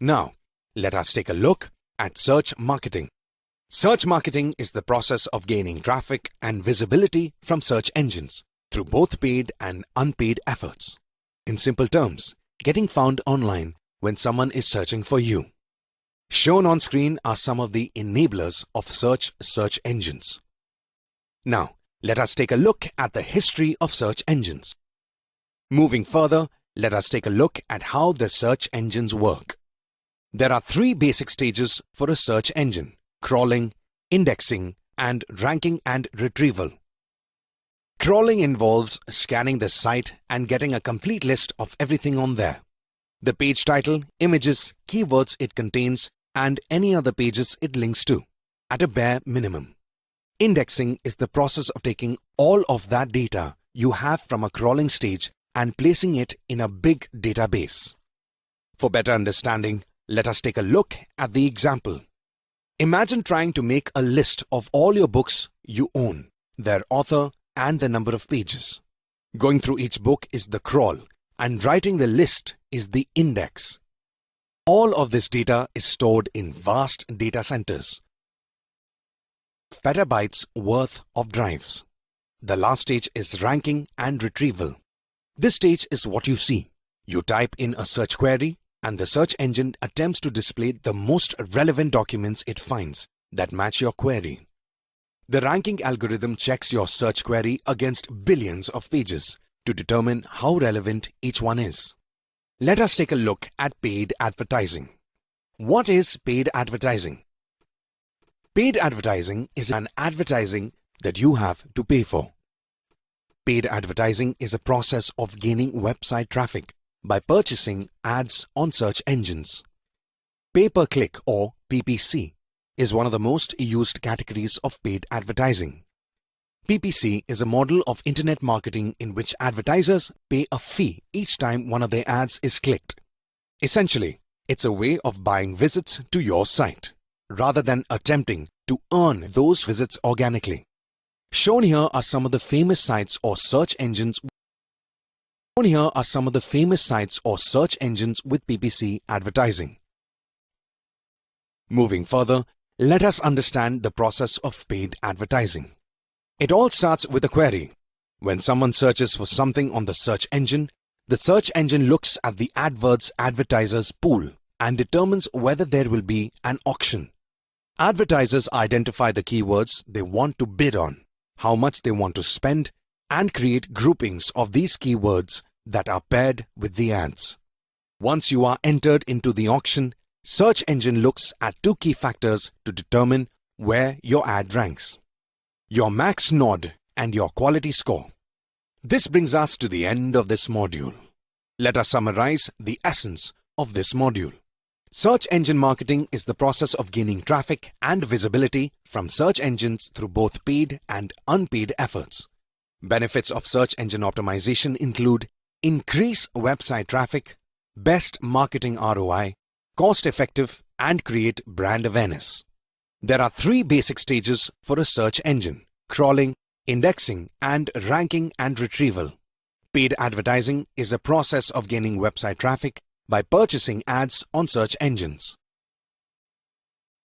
Now, let us take a look at search marketing. Search marketing is the process of gaining traffic and visibility from search engines through both paid and unpaid efforts. In simple terms, getting found online when someone is searching for you. Shown on screen are some of the enablers of search engines. Now, let us take a look at the history of search engines. Moving further, let us take a look at how the search engines work. There are three basic stages for a search engine: crawling, indexing, and ranking and retrieval. Crawling involves scanning the site and getting a complete list of everything on there: the page title, images, keywords it contains, and any other pages it links to, at a bare minimum. Indexing is the process of taking all of that data you have from a crawling stage and placing it in a big database. For better understanding, let us take a look at the example. Imagine trying to make a list of all your books you own, their author, and the number of pages. Going through each book is the crawl, and writing the list is the index. All of this data is stored in vast data centers, petabytes worth of drives. The last stage is ranking and retrieval. This stage is what you see. You type in a search query, and the search engine attempts to display the most relevant documents it finds that match your query. The ranking algorithm checks your search query against billions of pages to determine how relevant each one is. Let us take a look at paid advertising. What is paid advertising? Paid advertising is an advertising that you have to pay for. Paid advertising is a process of gaining website traffic by purchasing ads on search engines. Pay-per-click, or PPC, is one of the most used categories of paid advertising. PPC is a model of internet marketing in which advertisers pay a fee each time one of their ads is clicked. Essentially, it's a way of buying visits to your site, rather than attempting to earn those visits organically. Shown here are some of the famous sites or search engines with PPC advertising. Moving further, let us understand the process of paid advertising. It all starts with a query. When someone searches for something on the search engine looks at the AdWords advertisers pool and determines whether there will be an auction. Advertisers identify the keywords they want to bid on, how much they want to spend, and create groupings of these keywords that are paired with the ads. Once you are entered into the auction, search engine looks at two key factors to determine where your ad ranks: your max nod and your quality score. This brings us to the end of this module. Let us summarize the essence of this module. Search engine marketing is the process of gaining traffic and visibility from search engines through both paid and unpaid efforts. Benefits of search engine optimization include increase website traffic, best marketing ROI, cost-effective, and create brand awareness. There are three basic stages for a search engine: crawling, indexing, and ranking and retrieval. Paid advertising is a process of gaining website traffic by purchasing ads on search engines.